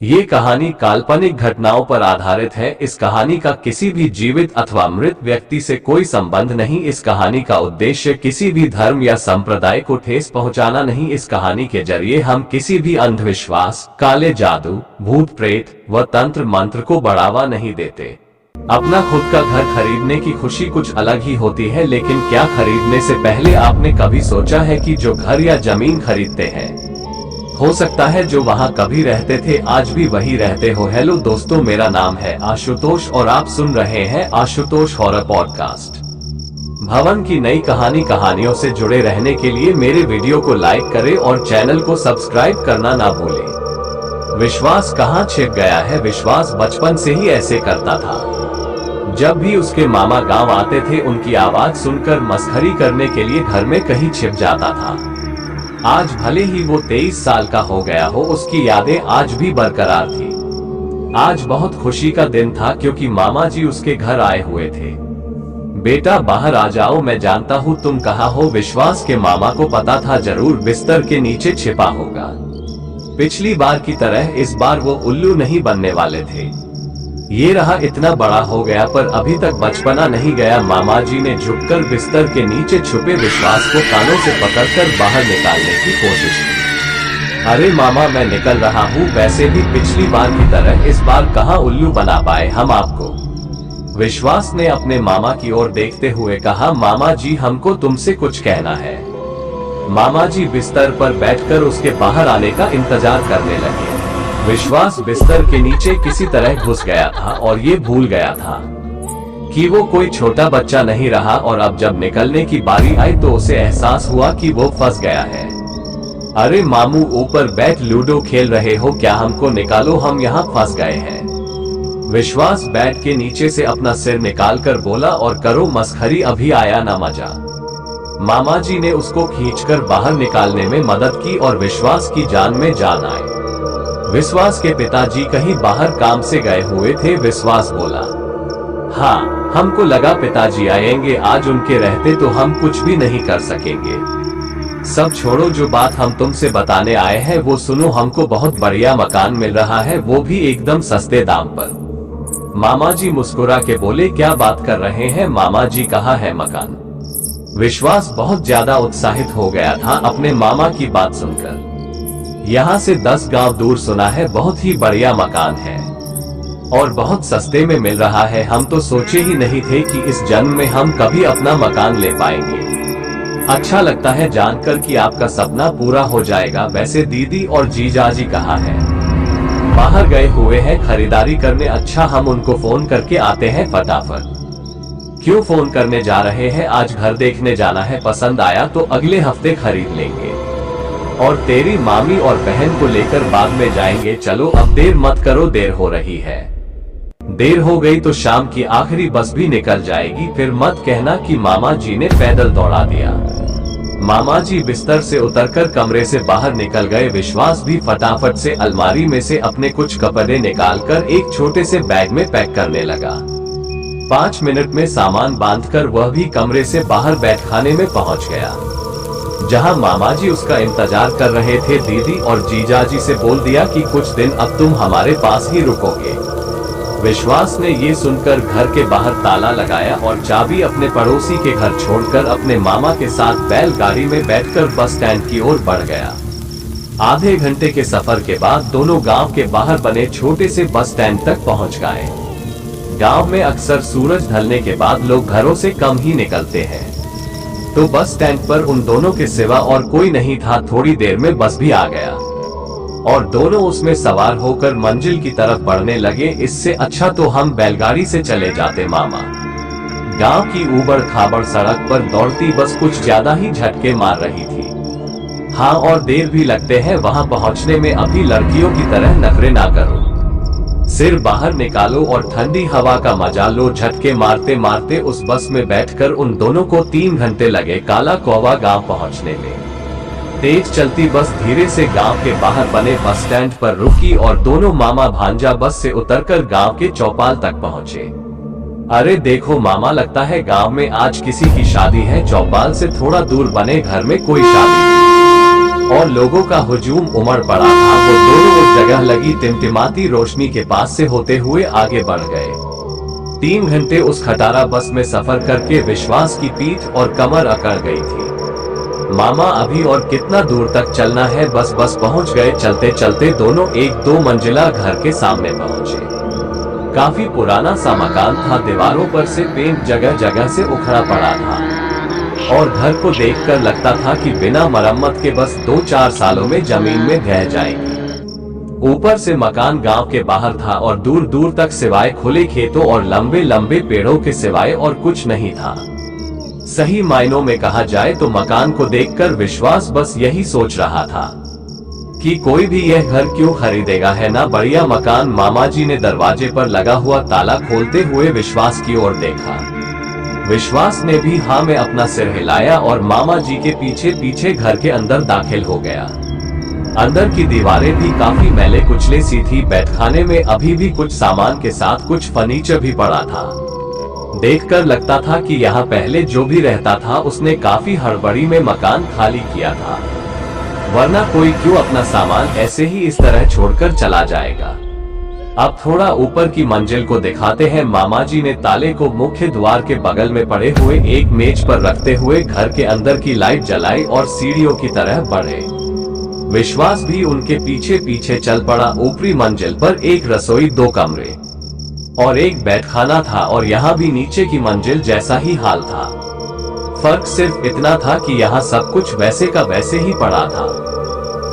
ये कहानी काल्पनिक घटनाओं पर आधारित है। इस कहानी का किसी भी जीवित अथवा मृत व्यक्ति से कोई संबंध नहीं। इस कहानी का उद्देश्य किसी भी धर्म या संप्रदाय को ठेस पहुंचाना नहीं। इस कहानी के जरिए हम किसी भी अंधविश्वास, काले जादू, भूत प्रेत व तंत्र मंत्र को बढ़ावा नहीं देते। अपना खुद का घर खरीदने की खुशी कुछ अलग ही होती है, लेकिन क्या खरीदने से पहले आपने कभी सोचा है कि जो घर या जमीन खरीदते हैं, हो सकता है जो वहां कभी रहते थे आज भी वही रहते हो। हेलो दोस्तों, मेरा नाम है आशुतोष और आप सुन रहे हैं आशुतोष हॉरर पॉडकास्ट। भवन की नई कहानियों से जुड़े रहने के लिए मेरे वीडियो को लाइक करें और चैनल को सब्सक्राइब करना ना भूलें। विश्वास कहाँ छिप गया है? विश्वास बचपन से ही ऐसे करता था। जब भी उसके मामा गांव आते थे, उनकी आवाज सुनकर मस्खरी करने के लिए घर में कहीं छिप जाता था। आज भले ही वो 23 साल का हो गया हो, उसकी यादें आज भी बरकरार थी। आज बहुत खुशी का दिन था क्योंकि मामा जी उसके घर आए हुए थे। बेटा बाहर आ जाओ, मैं जानता हूँ तुम कहाँ हो। विश्वास के मामा को पता था जरूर बिस्तर के नीचे छिपा होगा। पिछली बार की तरह इस बार वो उल्लू नहीं बनने वाले थे। ये रहा इतना बड़ा हो गया पर अभी तक बचपना नहीं गया। मामा जी ने झुककर बिस्तर के नीचे छुपे विश्वास को कानों से पकड़कर बाहर निकालने की कोशिश की। अरे मामा, मैं निकल रहा हूँ। वैसे भी पिछली बार की तरह इस बार कहाँ उल्लू बना पाए हम आपको। विश्वास ने अपने मामा की ओर देखते हुए कहा, मामा जी हमको तुमसे कुछ कहना है। मामा जी बिस्तर पर बैठकर उसके बाहर आने का इंतजार करने लगे। विश्वास बिस्तर के नीचे किसी तरह घुस गया था और ये भूल गया था कि वो कोई छोटा बच्चा नहीं रहा। और अब जब निकलने की बारी आई तो उसे एहसास हुआ कि वो फंस गया है। अरे मामू, ऊपर बैठ लूडो खेल रहे हो क्या? हमको निकालो, हम यहाँ फंस गए हैं। विश्वास बैठ के नीचे से अपना सिर निकालकर बोला, और करो मस्खरी, अभी आया ना मजा। मामा जी ने उसको खींचकर बाहर निकालने में मदद की और विश्वास की जान में जान आई। विश्वास के पिताजी कहीं बाहर काम से गए हुए थे। विश्वास बोला, हाँ, हमको लगा पिताजी आएंगे आज, उनके रहते तो हम कुछ भी नहीं कर सकेंगे। सब छोड़ो, जो बात हम तुमसे बताने आए हैं वो सुनो। हमको बहुत बढ़िया मकान मिल रहा है, वो भी एकदम सस्ते दाम पर। मामा जी मुस्कुरा के बोले, क्या बात कर रहे हैं मामा जी, कहाँ है मकान? विश्वास बहुत ज्यादा उत्साहित हो गया था अपने मामा की बात सुनकर। यहाँ से 10 गांव दूर सुना है बहुत ही बढ़िया मकान है और बहुत सस्ते में मिल रहा है। हम तो सोचे ही नहीं थे कि इस जन्म में हम कभी अपना मकान ले पाएंगे। अच्छा लगता है जानकर कि आपका सपना पूरा हो जाएगा। वैसे दीदी और जीजाजी कहाँ हैं? बाहर गए हुए हैं खरीदारी करने। अच्छा, हम उनको फोन करके आते हैं फटाफट। क्यों फोन करने जा रहे हैं? आज घर देखने जाना है, पसंद आया तो अगले हफ्ते खरीद लेंगे। और तेरी मामी और बहन को लेकर बाद में जाएंगे। चलो अब देर मत करो, देर हो रही है। देर हो गई तो शाम की आखिरी बस भी निकल जाएगी। फिर मत कहना कि मामा जी ने पैदल दौड़ा दिया। मामा जी बिस्तर से उतरकर कमरे से बाहर निकल गए। विश्वास भी फटाफट से अलमारी में से अपने कुछ कपड़े निकालकर एक छोटे से बैग में पैक करने लगा। 5 मिनट में सामान बांधकर वह भी कमरे से बाहर बैठखाने में पहुंच गया, जहां मामा जी उसका इंतजार कर रहे थे। दीदी और जीजाजी से बोल दिया कि कुछ दिन अब तुम हमारे पास ही रुकोगे। विश्वास ने ये सुनकर घर के बाहर ताला लगाया और चाबी अपने पड़ोसी के घर छोड़कर अपने मामा के साथ बैलगाड़ी में बैठकर बस स्टैंड की ओर बढ़ गया। आधे घंटे के सफर के बाद दोनों गांव के बाहर बने छोटे से बस स्टैंड तक पहुंच गए। गांव में अक्सर सूरज ढलने के बाद लोग घरों से कम ही निकलते हैं, तो बस स्टैंड पर उन दोनों के सिवा और कोई नहीं था। थोड़ी देर में बस भी आ गया और दोनों उसमें सवार होकर मंजिल की तरफ बढ़ने लगे। इससे अच्छा तो हम बैलगाड़ी से चले जाते मामा। गांव की ऊबड़ खाबड़ सड़क पर दौड़ती बस कुछ ज्यादा ही झटके मार रही थी। हाँ, और देर भी लगते हैं वहां पहुंचने में। अभी लड़कियों की तरह नखरे ना करो, सिर बाहर निकालो और ठंडी हवा का मजा लो। झटके मारते मारते उस बस में बैठकर उन दोनों को 3 घंटे लगे काला कौवा गांव पहुंचने में। तेज चलती बस धीरे से गांव के बाहर बने बस स्टैंड पर रुकी और दोनों मामा भांजा बस से उतरकर गांव के चौपाल तक पहुंचे। अरे देखो मामा, लगता है गांव में आज किसी की शादी है। चौपाल से थोड़ा दूर बने घर में कोई शादी और लोगों का हुजूम उमड़ पड़ा था। वो दोनों उस जगह लगी टिमटिमाती रोशनी के पास से होते हुए आगे बढ़ गए। 3 घंटे उस खटारा बस में सफर करके विश्वास की पीठ और कमर अकड़ गई थी। मामा अभी और कितना दूर तक चलना है? बस पहुंच गए। चलते चलते दोनों एक 2 मंजिला घर के सामने पहुंचे। काफी पुराना सा मकान था। दीवारों पर से पेंट जगह जगह से उखड़ा पड़ा था और घर को देखकर लगता था कि बिना मरम्मत के बस 2-4 सालों में जमीन में ढह जाएगी। ऊपर से मकान गांव के बाहर था और दूर दूर तक सिवाय खुले खेतों और लंबे लंबे पेड़ों के सिवाय और कुछ नहीं था। सही मायनों में कहा जाए तो मकान को देखकर विश्वास बस यही सोच रहा था कि कोई भी यह घर क्यों खरीदेगा, है ना बढ़िया मकान। मामा जी ने दरवाजे पर लगा हुआ ताला खोलते हुए विश्वास की ओर देखा। विश्वास ने भी हाँ में अपना सिर हिलाया और मामा जी के पीछे पीछे घर के अंदर दाखिल हो गया। अंदर की दीवारें भी काफी मैले कुचले सी थी। बैठखाने में अभी भी कुछ सामान के साथ कुछ फर्नीचर भी पड़ा था। देखकर लगता था कि यहाँ पहले जो भी रहता था उसने काफी हड़बड़ी में मकान खाली किया था, वरना कोई क्यों अपना सामान ऐसे ही इस तरह छोड़कर चला जाएगा। अब थोड़ा ऊपर की मंजिल को दिखाते हैं। मामा जी ने ताले को मुख्य द्वार के बगल में पड़े हुए एक मेज पर रखते हुए घर के अंदर की लाइट जलाई और सीढ़ियों की तरह बढ़े। विश्वास भी उनके पीछे पीछे चल पड़ा। ऊपरी मंजिल पर एक रसोई, 2 कमरे और एक बैठखाना था और यहाँ भी नीचे की मंजिल जैसा ही हाल था। फर्क सिर्फ इतना था कि यहाँ सब कुछ वैसे का वैसे ही पड़ा था।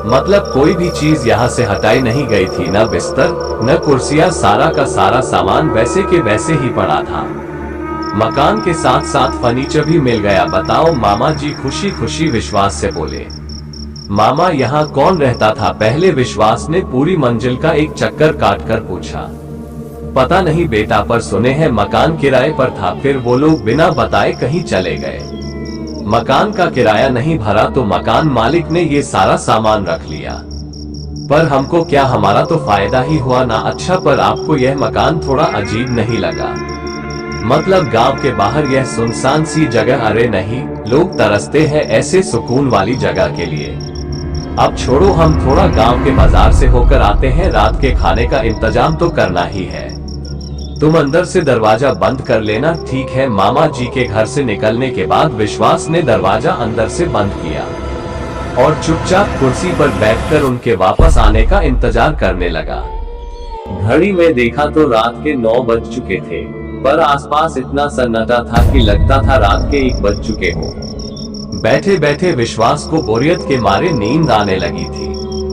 मतलब कोई भी चीज यहाँ से हटाई नहीं गई थी, न बिस्तर न कुर्सियां, सारा का सारा सामान वैसे के वैसे ही पड़ा था। मकान के साथ साथ फर्नीचर भी मिल गया। बताओ? मामा जी खुशी खुशी विश्वास से बोले। मामा यहाँ कौन रहता था? पहले विश्वास ने पूरी मंजिल का एक चक्कर काटकर पूछा। पता नहीं बेटा, पर सुने हैं मकान किराए पर था। फिर वो लोग बिना बताए कहीं चले गए। मकान का किराया नहीं भरा तो मकान मालिक ने ये सारा सामान रख लिया। पर हमको क्या, हमारा तो फायदा ही हुआ ना। अच्छा, पर आपको यह मकान थोड़ा अजीब नहीं लगा? मतलब गांव के बाहर यह सुनसान सी जगह? अरे नहीं, लोग तरसते हैं ऐसे सुकून वाली जगह के लिए। अब छोड़ो, हम थोड़ा गांव के बाजार से होकर आते हैं। रात के खाने का इंतजाम तो करना ही है। तुम अंदर से दरवाजा बंद कर लेना, ठीक है? मामा जी के घर से निकलने के बाद विश्वास ने दरवाजा अंदर से बंद किया और चुपचाप कुर्सी पर बैठकर उनके वापस आने का इंतजार करने लगा। घड़ी में देखा तो रात के 9 बज चुके थे, पर आसपास इतना सन्नाटा था कि लगता था रात के 1 बज चुके हों। बैठे बैठे विश्वास को बोरियत के मारे नींद आने लगी थी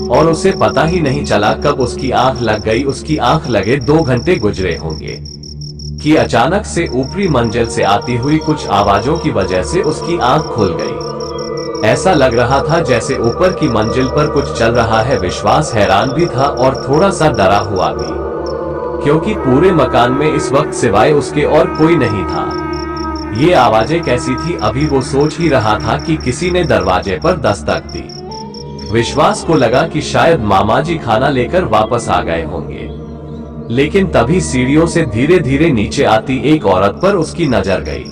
और उसे पता ही नहीं चला कब उसकी आंख लग गई। उसकी आंख लगे 2 घंटे गुजरे होंगे कि अचानक से ऊपरी मंजिल से आती हुई कुछ आवाजों की वजह से उसकी आंख खुल गई। ऐसा लग रहा था जैसे ऊपर की मंजिल पर कुछ चल रहा है। विश्वास हैरान भी था और थोड़ा सा डरा हुआ भी, क्योंकि पूरे मकान में इस वक्त सिवाय उसके और कोई नहीं था। ये आवाजें कैसी थी? अभी वो सोच ही रहा था कि किसी ने दरवाजे पर दस्तक दी। विश्वास को लगा कि शायद मामा जी खाना लेकर वापस आ गए होंगे, लेकिन तभी सीढ़ियों से धीरे धीरे नीचे आती एक औरत पर उसकी नजर गई।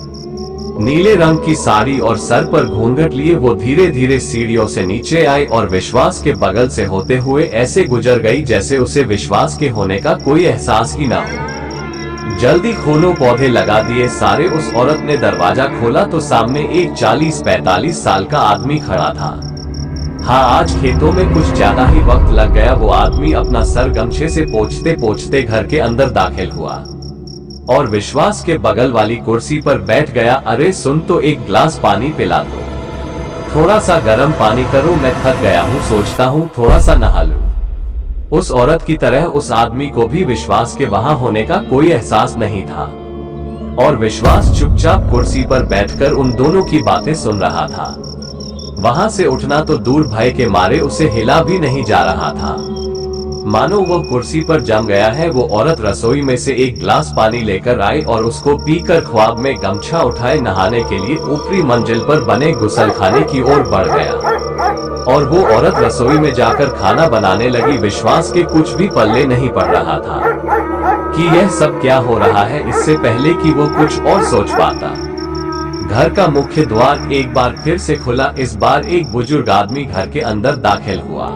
नीले रंग की साड़ी और सर पर घूंघट लिए वो धीरे धीरे सीढ़ियों से नीचे आई और विश्वास के बगल से होते हुए ऐसे गुजर गई जैसे उसे विश्वास के होने का कोई एहसास ही ना हो। जल्दी खोलो, पौधे लगा दिए सारे। उस औरत ने दरवाजा खोला तो सामने एक 40-45 साल का आदमी खड़ा था। हाँ, आज खेतों में कुछ ज्यादा ही वक्त लग गया। वो आदमी अपना सर गमछे से पोंछते पोंछते घर के अंदर दाखिल हुआ और विश्वास के बगल वाली कुर्सी पर बैठ गया। अरे सुन, तो एक गिलास पानी पिला दो, थोड़ा सा गर्म पानी करो, मैं थक गया हूँ, सोचता हूँ थोड़ा सा नहा लूं। उस औरत की तरह उस आदमी को भी विश्वास के वहां होने का कोई एहसास नहीं था और विश्वास चुपचाप कुर्सी पर बैठकर उन दोनों की बातें सुन रहा था। वहां से उठना तो दूर, भय के मारे उसे हिला भी नहीं जा रहा था, मानो वो कुर्सी पर जम गया है। वो औरत रसोई में से एक गिलास पानी लेकर आई और उसको पीकर ख्वाब में गमछा उठाए नहाने के लिए ऊपरी मंजिल पर बने गुसलखाने की ओर बढ़ गया और वो औरत रसोई में जाकर खाना बनाने लगी। विश्वास के कुछ भी पल्ले नहीं पड़ रहा था कि यह सब क्या हो रहा है, इससे पहले कि वो कुछ और सोच पाता। घर का मुख्य द्वार एक बार फिर से खुला। इस बार एक बुजुर्ग आदमी घर के अंदर दाखिल हुआ।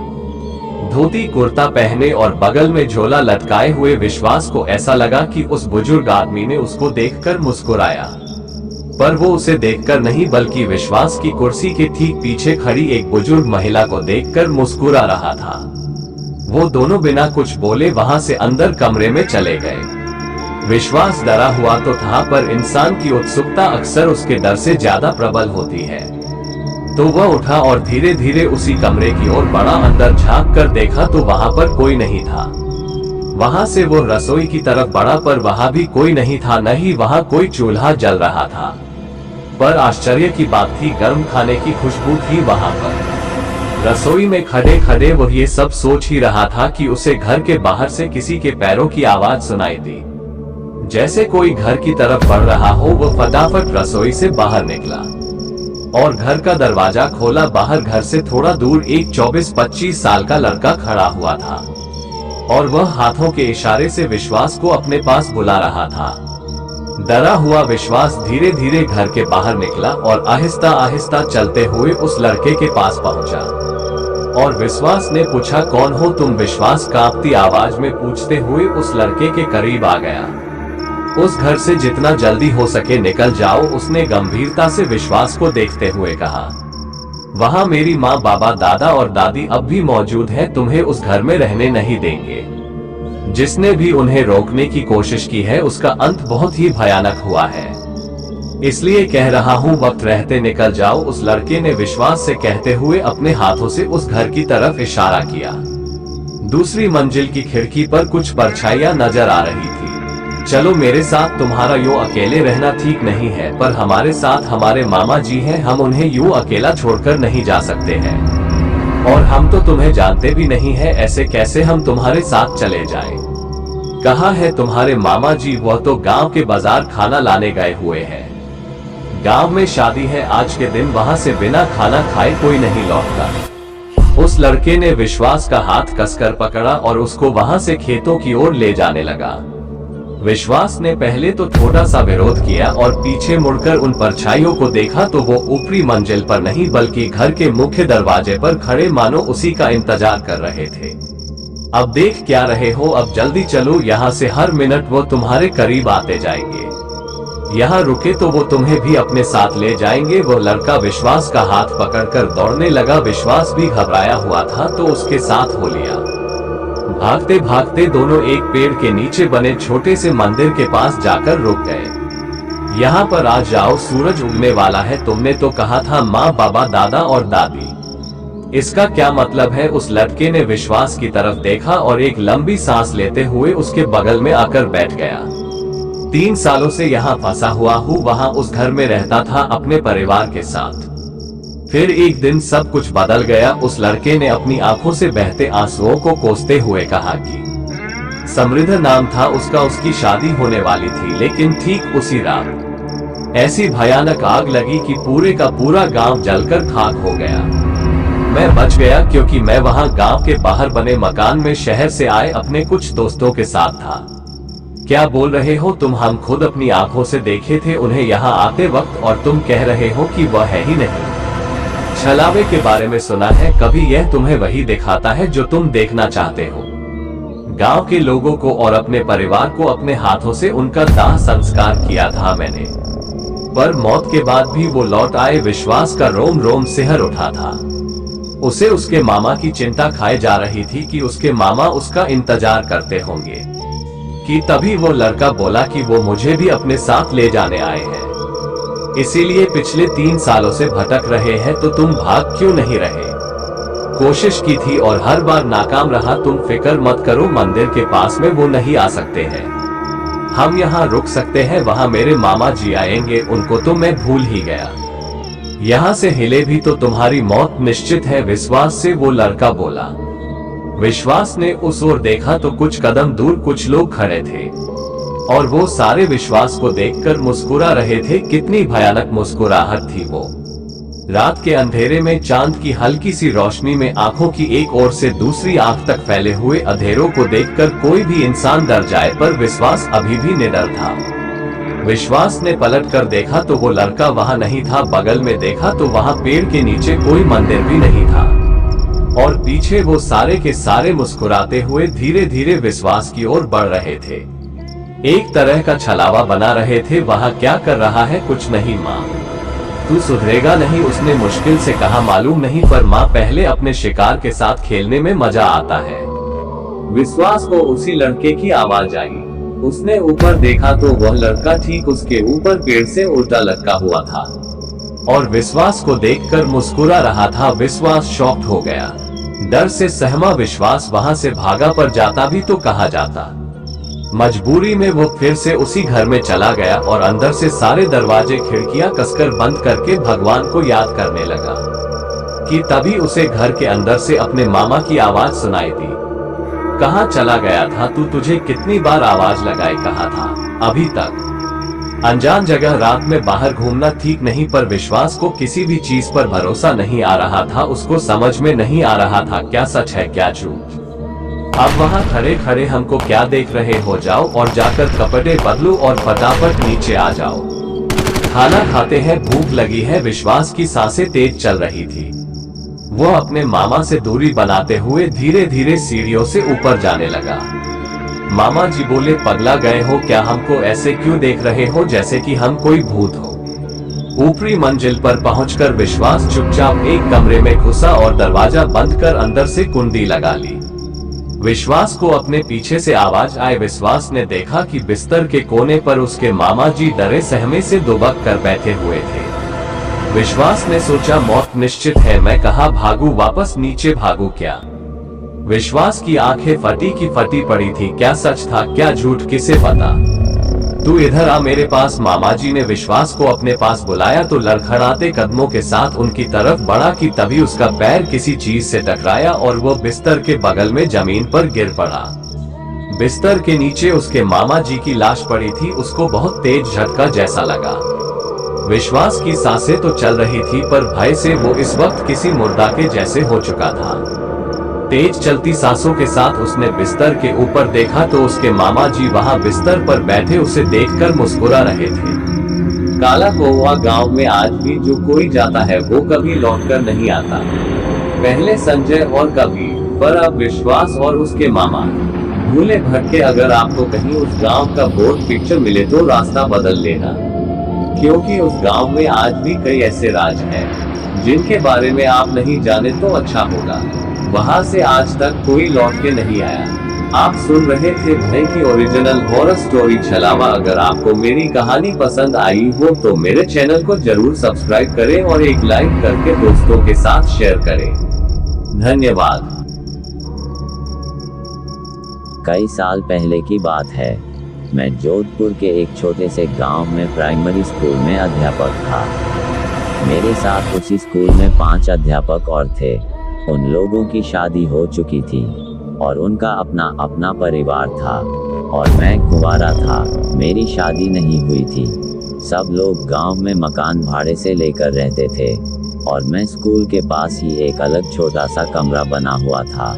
धोती कुर्ता पहने और बगल में झोला लटकाए हुए विश्वास को ऐसा लगा कि उस बुजुर्ग आदमी ने उसको देखकर मुस्कुराया, पर वो उसे देखकर नहीं बल्कि विश्वास की कुर्सी के ठीक पीछे खड़ी एक बुजुर्ग महिला को देखकर मुस्कुरा रहा था। वो दोनों बिना कुछ बोले वहां से अंदर कमरे में चले गए। विश्वास डरा हुआ तो था, पर इंसान की उत्सुकता अक्सर उसके डर से ज्यादा प्रबल होती है। तो वह उठा और धीरे धीरे उसी कमरे की ओर बढ़ा। अंदर झांक कर देखा तो वहां पर कोई नहीं था। वहां से वो रसोई की तरफ बढ़ा, पर वहां भी कोई नहीं था, न ही वहां कोई चूल्हा जल रहा था। पर आश्चर्य की बात थी, गर्म खाने की खुशबू थी वहां पर। रसोई में खड़े खड़े वो ये सब सोच ही रहा था कि उसे घर के बाहर से किसी के पैरों की आवाज सुनाई दी। जैसे कोई घर की तरफ बढ़ रहा हो। वो फटाफट रसोई से बाहर निकला और घर का दरवाजा खोला। बाहर घर से थोड़ा दूर एक 24-25 साल का लड़का खड़ा हुआ था और वह हाथों के इशारे से विश्वास को अपने पास बुला रहा था। डरा हुआ विश्वास धीरे धीरे घर के बाहर निकला और आहिस्ता आहिस्ता चलते हुए उस लड़के के पास पहुंचा और विश्वास ने पूछा, कौन हो तुम? विश्वास कांपती आवाज में पूछते हुए उस लड़के के करीब आ गया। उस घर से जितना जल्दी हो सके निकल जाओ, उसने गंभीरता से विश्वास को देखते हुए कहा। वहां मेरी माँ, बाबा, दादा और दादी अब भी मौजूद हैं। तुम्हें उस घर में रहने नहीं देंगे। जिसने भी उन्हें रोकने की कोशिश की है उसका अंत बहुत ही भयानक हुआ है। इसलिए कह रहा हूँ, वक्त रहते निकल जाओ। उस लड़के ने विश्वास से कहते हुए अपने हाथों से उस घर की तरफ इशारा किया। दूसरी मंजिल की खिड़की पर कुछ परछाइयां नजर आ रही थी। चलो मेरे साथ, तुम्हारा यूं अकेले रहना ठीक नहीं है, पर हमारे साथ हमारे मामा जी हैं। हम उन्हें यूं अकेला छोड़कर नहीं जा सकते हैं और हम तो तुम्हें जानते भी नहीं है, ऐसे कैसे हम तुम्हारे साथ चले जाएं? कहाँ है तुम्हारे मामा जी? वह तो गांव के बाजार खाना लाने गए हुए हैं। गांव में शादी है आज के दिन, वहां से बिना खाना खाए कोई नहीं लौटता। उस लड़के ने विश्वास का हाथ कसकर पकड़ा और उसको वहां से खेतों की ओर ले जाने लगा। विश्वास ने पहले तो थोड़ा सा विरोध किया और पीछे मुड़कर उन परछाइयों को देखा तो वो ऊपरी मंजिल पर नहीं बल्कि घर के मुख्य दरवाजे पर खड़े मानो उसी का इंतजार कर रहे थे। अब देख क्या रहे हो? अब जल्दी चलो यहाँ से, हर मिनट वो तुम्हारे करीब आते जाएंगे। यहाँ रुके तो वो तुम्हें भी अपने साथ ले जाएंगे। वो लड़का विश्वास का हाथ पकड़कर दौड़ने लगा। विश्वास भी घबराया हुआ था तो उसके साथ हो लिया। भागते भागते दोनों एक पेड़ के नीचे बने छोटे से मंदिर के पास जाकर रुक गए। यहाँ पर आ जाओ, सूरज उगने वाला है। तुमने तो कहा था माँ, बाबा, दादा और दादी। इसका क्या मतलब है? उस लड़के ने विश्वास की तरफ देखा और एक लंबी सांस लेते हुए उसके बगल में आकर बैठ गया। 3 सालों से यहाँ फंसा हुआ हूँ। वहाँ उस घर में रहता था अपने परिवार के साथ। फिर एक दिन सब कुछ बदल गया। उस लड़के ने अपनी आंखों से बहते आंसुओं को कोसते हुए कहा कि समृद्ध नाम था उसका, उसकी शादी होने वाली थी। लेकिन ठीक उसी रात ऐसी भयानक आग लगी कि पूरे का पूरा गांव जलकर खाक हो गया। मैं बच गया क्योंकि मैं वहां गांव के बाहर बने मकान में शहर से आए अपने कुछ दोस्तों के साथ था। क्या बोल रहे हो तुम? हम खुद अपनी आंखों से देखे थे उन्हें यहाँ आते वक्त, और तुम कह रहे हो कि वह है ही नहीं। छलावे के बारे में सुना है कभी? यह तुम्हें वही दिखाता है जो तुम देखना चाहते हो। गांव के लोगों को और अपने परिवार को अपने हाथों से उनका दाह संस्कार किया था मैंने, पर मौत के बाद भी वो लौट आए। विश्वास का रोम रोम सिहर उठा था। उसे उसके मामा की चिंता खाए जा रही थी कि उसके मामा उसका इंतजार करते होंगे। कि तभी वो लड़का बोला कि वो मुझे भी अपने साथ ले जाने आए हैं, इसीलिए पिछले 3 सालों से भटक रहे हैं। तो तुम भाग क्यों नहीं रहे? कोशिश की थी और हर बार नाकाम रहा। तुम फिक्र मत करो, मंदिर के पास में वो नहीं आ सकते हैं। हम यहाँ रुक सकते हैं, वहाँ मेरे मामा जी आएंगे। उनको तो मैं भूल ही गया। यहाँ से हिले भी तो तुम्हारी मौत निश्चित है, विश्वास से वो लड़का बोला। विश्वास ने उस ओर देखा तो कुछ कदम दूर कुछ लोग खड़े थे और वो सारे विश्वास को देखकर मुस्कुरा रहे थे। कितनी भयानक मुस्कुराहट थी वो। रात के अंधेरे में चांद की हल्की सी रोशनी में आंखों की एक ओर से दूसरी आंख तक फैले हुए अंधेरों को देखकर कोई भी इंसान डर जाए, पर विश्वास अभी भी निडर था। विश्वास ने पलट कर देखा तो वो लड़का वहां नहीं था। बगल में देखा तो वहां पेड़ के नीचे कोई मंदिर भी नहीं था और पीछे वो सारे के सारे मुस्कुराते हुए धीरे धीरे विश्वास की ओर बढ़ रहे थे। एक तरह का छलावा बना रहे थे। वहां क्या कर रहा है? कुछ नहीं माँ, तू सुधरेगा नहीं, उसने मुश्किल से कहा। मालूम नहीं, पर माँ पहले अपने शिकार के साथ खेलने में मजा आता है। विश्वास को उसी लड़के की आवाज आई। उसने ऊपर देखा तो वह लड़का ठीक उसके ऊपर पेड़ से उल्टा लटका हुआ था और विश्वास को देखकर मुस्कुरा रहा था। विश्वास शॉक्ड हो गया। डर से सहमा विश्वास वहां से भागा, पर जाता भी तो कहा जाता। मजबूरी में वो फिर से उसी घर में चला गया और अंदर से सारे दरवाजे खिड़कियां कसकर बंद करके भगवान को याद करने लगा कि तभी उसे घर के अंदर से अपने मामा की आवाज सुनाई दी। कहाँ चला गया था तू? तुझे कितनी बार आवाज लगाए कहा था, अभी तक। अनजान जगह रात में बाहर घूमना ठीक नहीं, पर विश्वास को किसी भी चीज पर भरोसा नहीं आ रहा था। उसको समझ में नहीं आ रहा था क्या सच है क्या झूठ। अब वहां खड़े खड़े हमको क्या देख रहे हो? जाओ और जाकर कपड़े बदलो और फटाफट नीचे आ जाओ, खाना खाते हैं, भूख लगी है। विश्वास की सांसें तेज चल रही थी। वो अपने मामा से दूरी बनाते हुए धीरे धीरे सीढ़ियों से ऊपर जाने लगा। मामा जी बोले, पगला गए हो क्या? हमको ऐसे क्यों देख रहे हो जैसे कि हम कोई भूत हो? ऊपरी मंजिल पर पहुंचकर विश्वास चुपचाप एक कमरे में घुसा और दरवाजा बंद कर अंदर से कुंडी लगा ली। विश्वास को अपने पीछे से आवाज आई। विश्वास ने देखा कि बिस्तर के कोने पर उसके मामा जी डरे सहमे से दुबक कर बैठे हुए थे। विश्वास ने सोचा मौत निश्चित है। मैं कहा भागू, वापस नीचे भागू क्या? विश्वास की आंखें फटी की फटी पड़ी थी। क्या सच था क्या झूठ, किसे पता? तू इधर आ मेरे पास। मामा जी ने विश्वास को अपने पास बुलाया तो लड़खड़ाते कदमों के साथ उनकी तरफ बढ़ा कि तभी उसका पैर किसी चीज से टकराया और वो बिस्तर के बगल में जमीन पर गिर पड़ा। बिस्तर के नीचे उसके मामा जी की लाश पड़ी थी। उसको बहुत तेज झटका जैसा लगा। विश्वास की सांसें तो चल रही थी, पर भय से वो इस वक्त किसी मुर्दा के जैसे हो चुका था। तेज चलती सांसों के साथ उसने बिस्तर के ऊपर देखा तो उसके मामा जी वहां बिस्तर पर बैठे उसे देखकर मुस्कुरा रहे थे। काला कौवा गांव में आज भी जो कोई जाता है वो कभी लौटकर नहीं आता। पहले संजय और कबीर, पर अब विश्वास और उसके मामा। भूले भटके अगर आपको कहीं उस गांव का बोर्ड पिक्चर मिले तो रास्ता बदल लेना, क्योंकि उस गांव में आज भी कई ऐसे राज हैं जिनके बारे में आप नहीं जाने तो अच्छा होगा। वहां से आज तक कोई लौट के नहीं आया। आप सुन रहे थे भय की ओरिजिनल हॉरर स्टोरी छलावा। अगर आपको मेरी कहानी पसंद आई हो तो मेरे चैनल को जरूर सब्सक्राइब करें और एक लाइक करके दोस्तों के साथ शेयर करें। धन्यवाद। कई साल पहले की बात है। मैं जोधपुर के एक छोटे से गांव में प्राइमरी स्कूल में अध्यापक था। मेरे साथ उसी स्कूल में 5 अध्यापक और थे। उन लोगों की शादी हो चुकी थी और उनका अपना अपना परिवार था और मैं कुंवारा था। मेरी शादी नहीं हुई थी। सब लोग गांव में मकान भाड़े से लेकर रहते थे और मैं स्कूल के पास ही एक अलग छोटा सा कमरा बना हुआ था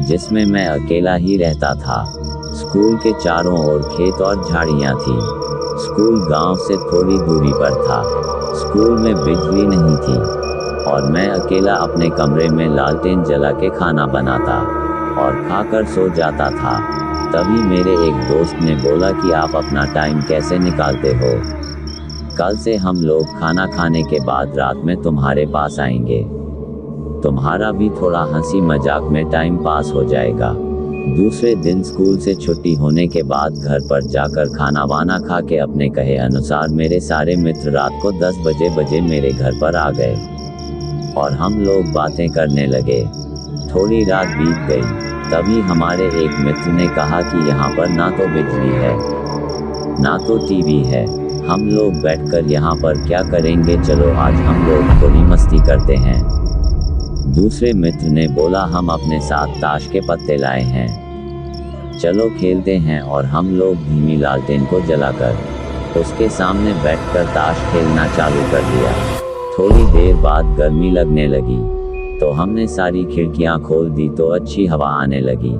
जिसमें मैं अकेला ही रहता था। स्कूल के चारों ओर खेत और झाड़ियां थी। स्कूल गांव से थोड़ी दूरी पर था। स्कूल में बिजली नहीं थी और मैं अकेला अपने कमरे में लालटेन जला के खाना बनाता और खाकर सो जाता था। तभी मेरे एक दोस्त ने बोला कि आप अपना टाइम कैसे निकालते हो? कल से हम लोग खाना खाने के बाद रात में तुम्हारे पास आएंगे। तुम्हारा भी थोड़ा हंसी मजाक में टाइम पास हो जाएगा। दूसरे दिन स्कूल से छुट्टी होने के बाद घर पर जाकर खाना वाना खा के अपने कहे अनुसार मेरे सारे मित्र रात को 10 बजे मेरे घर पर आ गए और हम लोग बातें करने लगे। थोड़ी रात बीत गई। तभी हमारे एक मित्र ने कहा कि यहाँ पर ना तो बिजली है ना तो टीवी है। हम लोग बैठकर यहाँ पर क्या करेंगे, चलो आज हम लोग थोड़ी मस्ती करते हैं। दूसरे मित्र ने बोला हम अपने साथ ताश के पत्ते लाए हैं, चलो खेलते हैं। और हम लोग धीमी लालटेन को जलाकर उसके सामने बैठकर ताश खेलना चालू कर दिया। थोड़ी देर बाद गर्मी लगने लगी तो हमने सारी खिड़कियां खोल दी तो अच्छी हवा आने लगी।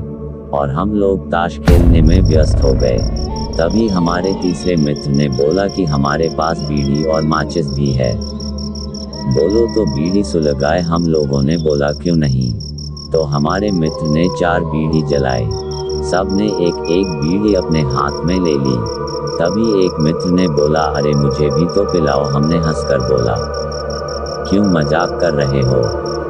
और हम लोग ताश खेलने में व्यस्त हो गए। तभी हमारे तीसरे मित्र ने बोला कि हमारे पास बीड़ी और माचिस भी है, बोलो तो बीड़ी सुलगाए। हम लोगों ने बोला क्यों नहीं। तो हमारे मित्र ने 4 बीड़ी जलाई। सब ने एक एक बीड़ी अपने हाथ में ले ली। तभी एक मित्र ने बोला, अरे मुझे भी तो पिलाओ। हमने हंसकर बोला, क्यों मजाक कर रहे हो,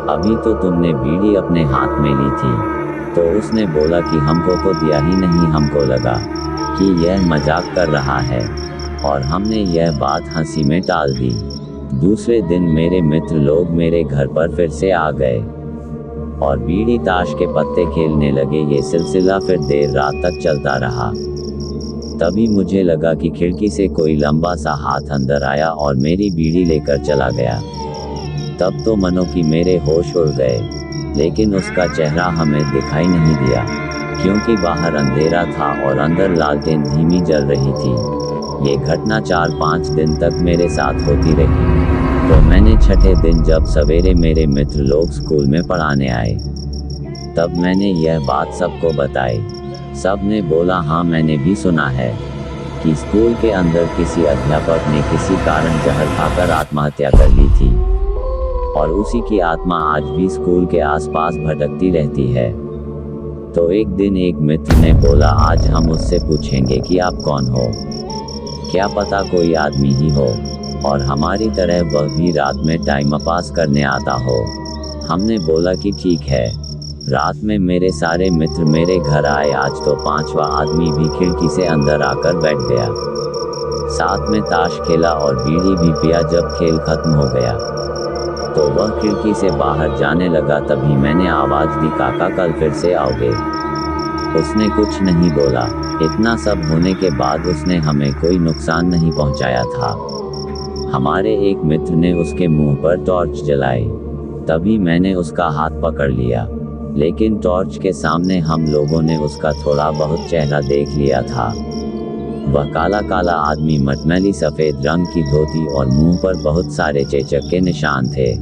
अभी तो तुमने बीड़ी अपने हाथ में ली थी। तो उसने बोला कि हमको तो दिया ही नहीं, हमको लगा कि यह मजाक कर रहा है, और हमने यह बात हंसी में टाल दी। दूसरे दिन मेरे मित्र लोग मेरे घर पर फिर से आ गए और बीड़ी ताश के पत्ते खेलने लगे। ये सिलसिला फिर देर रात तक चलता रहा। तभी मुझे लगा कि खिड़की से कोई लंबा सा हाथ अंदर आया और मेरी बीड़ी लेकर चला गया। तब तो मनो कि मेरे होश उड़ गए, लेकिन उसका चेहरा हमें दिखाई नहीं दिया, क्योंकि बाहर अंधेरा था और अंदर लालटेन धीमी जल रही थी। ये घटना 4-5 दिन तक मेरे साथ होती रही। तो मैंने छठे दिन जब सवेरे मेरे मित्र लोग स्कूल में पढ़ाने आए, तब मैंने यह बात सबको बताई। सब ने बोला, हाँ मैंने भी सुना है कि स्कूल के अंदर किसी अध्यापक ने किसी कारण जहर खाकर आत्महत्या कर ली थी, और उसी की आत्मा आज भी स्कूल के आसपास भटकती रहती है। तो एक दिन एक मित्र ने बोला, आज हम उससे पूछेंगे कि आप कौन हो, क्या पता कोई आदमी ही हो और हमारी तरह वह भी रात में टाइम पास करने आता हो। हमने बोला कि ठीक है। रात में मेरे सारे मित्र मेरे घर आए। आज तो 5वां आदमी भी खिड़की से अंदर आकर बैठ गया। साथ में ताश खेला और बीड़ी भी पिया। जब खेल खत्म हो गया तो वह खिड़की से बाहर जाने लगा। तभी मैंने आवाज दी, काका कल फिर से आओगे। उसने कुछ नहीं बोला। इतना सब होने के बाद उसने हमें कोई नुकसान नहीं पहुंचाया था। हमारे एक मित्र ने उसके मुंह पर टॉर्च जलाई। तभी मैंने उसका हाथ पकड़ लिया, लेकिन टॉर्च के सामने हम लोगों ने उसका थोड़ा बहुत चेहरा देख लिया था। वह काला काला आदमी, मटमैली सफेद रंग की धोती और मुंह पर बहुत सारे चेचक के निशान थे।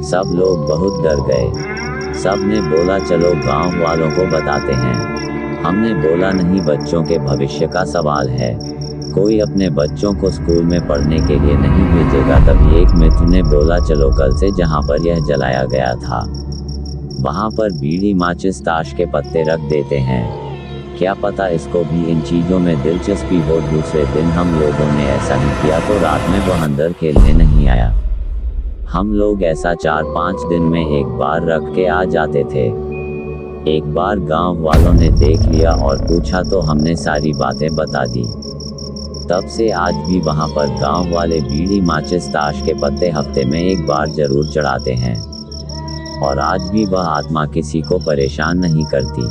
सब लोग बहुत डर गए। सब ने बोला, चलो गांव वालों को बताते हैं। हमने बोला, नहीं, बच्चों के भविष्य का सवाल है, कोई अपने बच्चों को स्कूल में पढ़ने के लिए नहीं भेजेगा। तभी एक मित्र ने बोला, चलो कल से जहां पर यह जलाया गया था वहां पर बीड़ी माचिस ताश के पत्ते रख देते हैं, क्या पता इसको भी इन चीज़ों में दिलचस्पी हो। दूसरे दिन हम लोगों ने ऐसा ही किया तो रात में वह अंदर खेलने नहीं आया। हम लोग ऐसा 4-5 दिन में एक बार रख के आ जाते थे। एक बार गांव वालों ने देख लिया और पूछा तो हमने सारी बातें बता दी। तब से आज भी वहां पर गांव वाले बीड़ी माचिस ताश के पत्ते हफ्ते में एक बार जरूर चढ़ाते हैं, और आज भी वह आत्मा किसी को परेशान नहीं करती।